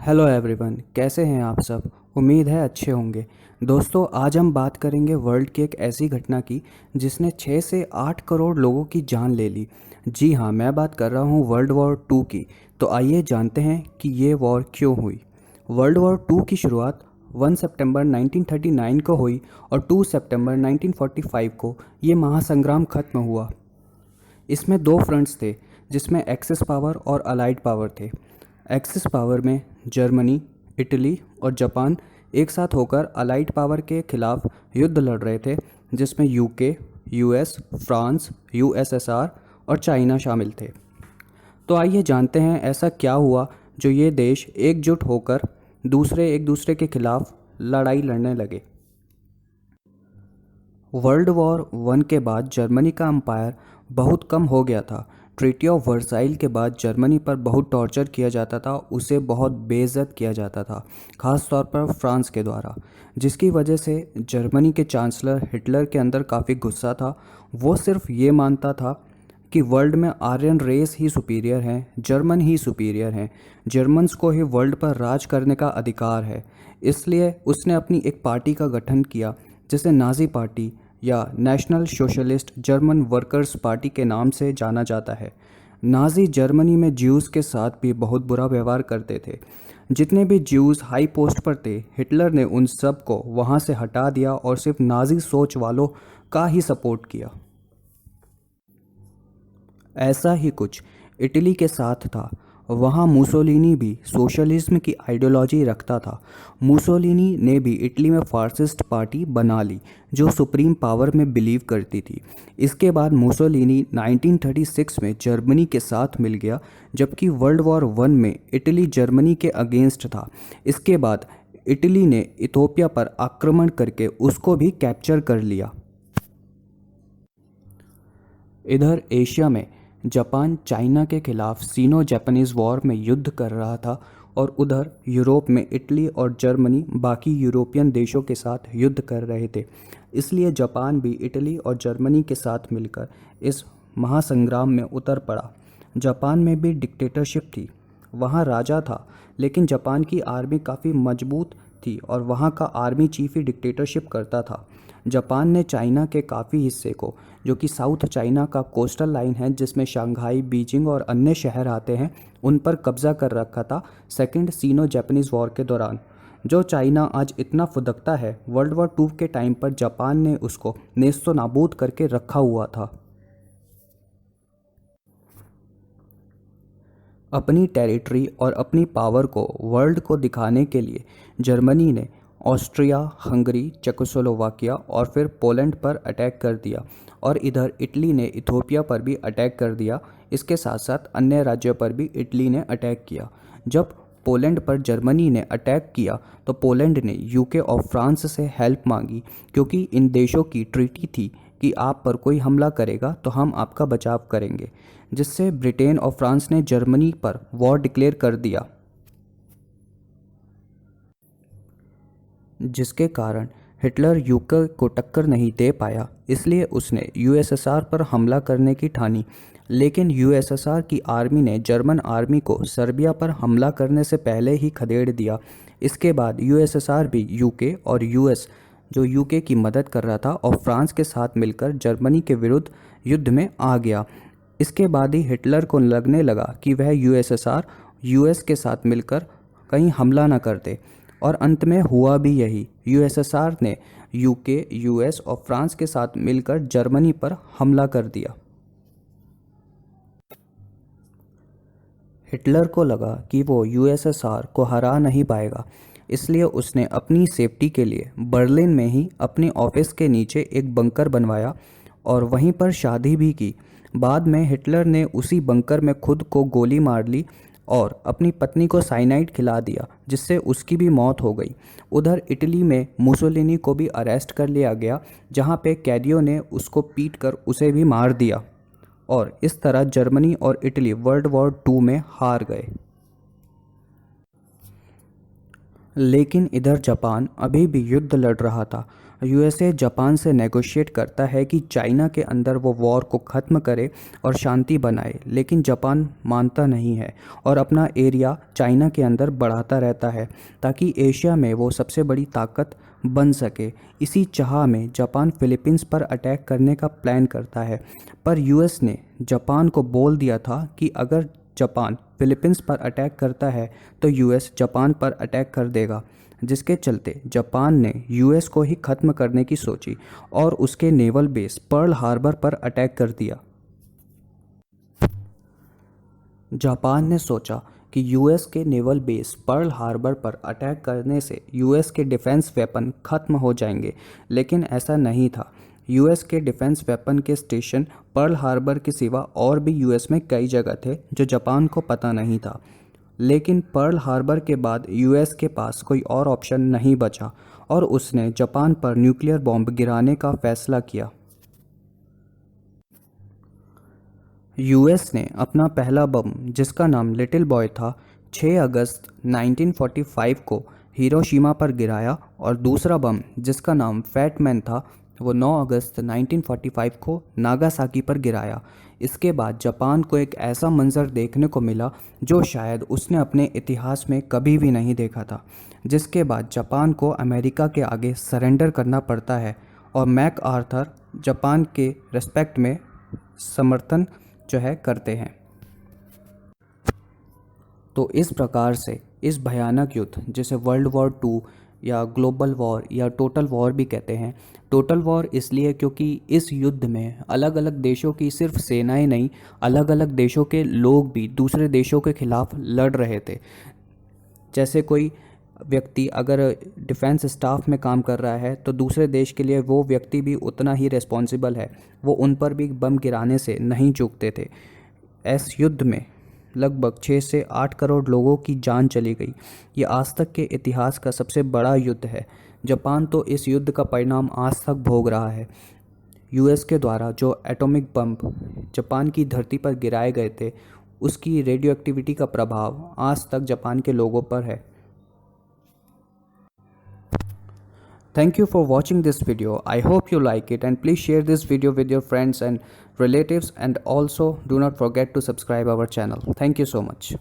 Hello everyone, कैसे हैं आप सब। उम्मीद है अच्छे होंगे। दोस्तों, आज हम बात करेंगे वर्ल्ड की एक ऐसी घटना की जिसने 6 से 8 करोड़ लोगों की जान ले ली। जी हाँ, मैं बात कर रहा हूँ वर्ल्ड वॉर टू की। तो आइए जानते हैं कि ये वॉर क्यों हुई। वर्ल्ड वॉर टू की शुरुआत 1 सितंबर 1939 को हुई और 2 सितंबर 1945 को ये महासंग्राम खत्म हुआ। इसमें दो फ्रंट्स थे जिसमें एक्सिस पावर और अलाइड पावर थे। एक्सिस पावर में जर्मनी, इटली और जापान एक साथ होकर अलाइड पावर के खिलाफ युद्ध लड़ रहे थे, जिसमें यूके, यूएस, फ्रांस, यूएसएसआर और चाइना शामिल थे। तो आइए जानते हैं ऐसा क्या हुआ जो ये देश एकजुट होकर एक दूसरे के खिलाफ लड़ाई लड़ने लगे। वर्ल्ड वॉर वन के बाद जर्मनी का अंपायर बहुत कम हो गया था। ट्रीटी ऑफ वर्साइल के बाद जर्मनी पर बहुत टॉर्चर किया जाता था, उसे बहुत बेइज्जत किया जाता था, ख़ास तौर पर फ्रांस के द्वारा, जिसकी वजह से जर्मनी के चांसलर हिटलर के अंदर काफ़ी गुस्सा था। वो सिर्फ ये मानता था कि वर्ल्ड में आर्यन रेस ही सुपीरियर हैं, जर्मन ही सुपीरियर हैं, जर्मन्स को ही वर्ल्ड पर राज करने का अधिकार है। इसलिए उसने अपनी एक पार्टी का गठन किया जिसे नाज़ी पार्टी या national socialist German workers party के नाम से जाना जाता है। नाज़ी जर्मनी में ज्यूज़ के साथ भी बहुत बुरा व्यवहार करते थे। जितने भी ज्यूज़ हाई पोस्ट पर थे, हिटलर ने उन सब को वहाँ से हटा दिया और सिर्फ नाज़ी सोच वालों का ही सपोर्ट किया। ऐसा ही कुछ इटली के साथ था। वहाँ मुसोलिनी भी सोशलिज्म की आइडियोलॉजी रखता था। मुसोलिनी ने भी इटली में फासिस्ट पार्टी बना ली जो सुप्रीम पावर में बिलीव करती थी। इसके बाद मुसोलिनी 1936 में जर्मनी के साथ मिल गया, जबकि वर्ल्ड वॉर वन में इटली जर्मनी के अगेंस्ट था। इसके बाद इटली ने इथोपिया पर आक्रमण करके उसको भी कैप्चर कर लिया। इधर एशिया में जापान चाइना के खिलाफ सीनो जापानीज़ वॉर में युद्ध कर रहा था और उधर यूरोप में इटली और जर्मनी बाकी यूरोपियन देशों के साथ युद्ध कर रहे थे। इसलिए जापान भी इटली और जर्मनी के साथ मिलकर इस महासंग्राम में उतर पड़ा। जापान में भी डिक्टेटरशिप थी, वहाँ राजा था, लेकिन जापान की आर्मी काफ़ी मजबूत थी और वहाँ का आर्मी चीफ ही डिक्टेटरशिप करता था। जापान ने चाइना के काफ़ी हिस्से को, जो कि साउथ चाइना का कोस्टल लाइन है जिसमें शंघाई, बीजिंग और अन्य शहर आते हैं, उन पर कब्जा कर रखा था सेकेंड सीनो जापानीज़ वॉर के दौरान। जो चाइना आज इतना फुदकता है, वर्ल्ड वॉर टू के टाइम पर जापान ने उसको नेस्तो नाबूद करके रखा हुआ था। अपनी टेरिटरी और अपनी पावर को वर्ल्ड को दिखाने के लिए जर्मनी ने ऑस्ट्रिया, हंगरी, चेकोस्लोवाकिया और फिर पोलैंड पर अटैक कर दिया और इधर इटली ने इथोपिया पर भी अटैक कर दिया। इसके साथ साथ अन्य राज्यों पर भी इटली ने अटैक किया। जब पोलैंड पर जर्मनी ने अटैक किया तो पोलैंड ने यूके और फ्रांस से हेल्प मांगी, क्योंकि इन देशों की ट्रीटी थी कि आप पर कोई हमला करेगा तो हम आपका बचाव करेंगे, जिससे ब्रिटेन और फ्रांस ने जर्मनी पर वॉर डिक्लेयर कर दिया, जिसके कारण हिटलर यूके को टक्कर नहीं दे पाया। इसलिए उसने यूएसएसआर पर हमला करने की ठानी, लेकिन यूएसएसआर की आर्मी ने जर्मन आर्मी को सर्बिया पर हमला करने से पहले ही खदेड़ दिया। इसके बाद यूएसएसआर भी यूके और यूएस, जो यूके की मदद कर रहा था, और फ्रांस के साथ मिलकर जर्मनी के विरुद्ध युद्ध में आ गया। इसके बाद ही हिटलर को लगने लगा कि वह यूएसएसआर यूएस के साथ मिलकर कहीं हमला न कर दे, और अंत में हुआ भी यही। यूएसएसआर ने यूके, यूएस और फ्रांस के साथ मिलकर जर्मनी पर हमला कर दिया। हिटलर को लगा कि वो यूएसएसआर को हरा नहीं पाएगा, इसलिए उसने अपनी सेफ्टी के लिए बर्लिन में ही अपने ऑफिस के नीचे एक बंकर बनवाया और वहीं पर शादी भी की। बाद में हिटलर ने उसी बंकर में खुद को गोली मार ली और अपनी पत्नी को साइनाइड खिला दिया, जिससे उसकी भी मौत हो गई। उधर इटली में मुसोलिनी को भी अरेस्ट कर लिया गया, जहां पे कैदियों ने उसको पीट कर उसे भी मार दिया, और इस तरह जर्मनी और इटली वर्ल्ड वॉर टू में हार गए। लेकिन इधर जापान अभी भी युद्ध लड़ रहा था। यूएसए जापान से नेगोशिएट करता है कि चाइना के अंदर वो वॉर को ख़त्म करे और शांति बनाए, लेकिन जापान मानता नहीं है और अपना एरिया चाइना के अंदर बढ़ाता रहता है ताकि एशिया में वो सबसे बड़ी ताकत बन सके। इसी चाह में जापान फिलीपींस पर अटैक करने का प्लान करता है, पर यूएस ने जापान को बोल दिया था कि अगर जापान फिलीपींस पर अटैक करता है तो यूएस जापान पर अटैक कर देगा, जिसके चलते जापान ने यूएस को ही ख़त्म करने की सोची और उसके नेवल बेस पर्ल हार्बर पर अटैक कर दिया। जापान ने सोचा कि यूएस के नेवल बेस पर्ल हार्बर पर अटैक करने से यूएस के डिफेंस वेपन ख़त्म हो जाएंगे, लेकिन ऐसा नहीं था। यूएस के डिफेंस वेपन के स्टेशन पर्ल हार्बर के सिवा और भी यूएस में कई जगह थे जो जापान को पता नहीं था। लेकिन पर्ल हार्बर के बाद यूएस के पास कोई और ऑप्शन नहीं बचा और उसने जापान पर न्यूक्लियर बॉम्ब गिराने का फैसला किया। यूएस ने अपना पहला बम, जिसका नाम लिटिल बॉय था, 6 अगस्त 1945 को हिरोशिमा पर गिराया और दूसरा बम, जिसका नाम फैट मैन था, वो 9 अगस्त 1945 को नागासाकी पर गिराया। इसके बाद जापान को एक ऐसा मंजर देखने को मिला जो शायद उसने अपने इतिहास में कभी भी नहीं देखा था, जिसके बाद जापान को अमेरिका के आगे सरेंडर करना पड़ता है और मैक आर्थर जापान के रिस्पेक्ट में समर्थन जो है करते हैं। तो इस प्रकार से इस भयानक युद्ध, जिसे वर्ल्ड वॉर 2 या ग्लोबल वॉर या टोटल वॉर भी कहते हैं, टोटल वॉर इसलिए क्योंकि इस युद्ध में अलग अलग देशों की सिर्फ सेनाएं नहीं, अलग अलग देशों के लोग भी दूसरे देशों के खिलाफ लड़ रहे थे। जैसे कोई व्यक्ति अगर डिफेंस स्टाफ में काम कर रहा है तो दूसरे देश के लिए वो व्यक्ति भी उतना ही रिस्पॉन्सिबल है, वो उन पर भी बम गिराने से नहीं चूकते थे। इस युद्ध में लगभग 6 से 8 करोड़ लोगों की जान चली गई। ये आज तक के इतिहास का सबसे बड़ा युद्ध है। जापान तो इस युद्ध का परिणाम आज तक भोग रहा है। यूएस के द्वारा जो एटॉमिक बम जापान की धरती पर गिराए गए थे, उसकी रेडियो एक्टिविटी का प्रभाव आज तक जापान के लोगों पर है। Thank you for watching this video. I hope you like it, and please share this video with your friends and relatives, and also do not forget to subscribe our channel. Thank you so much.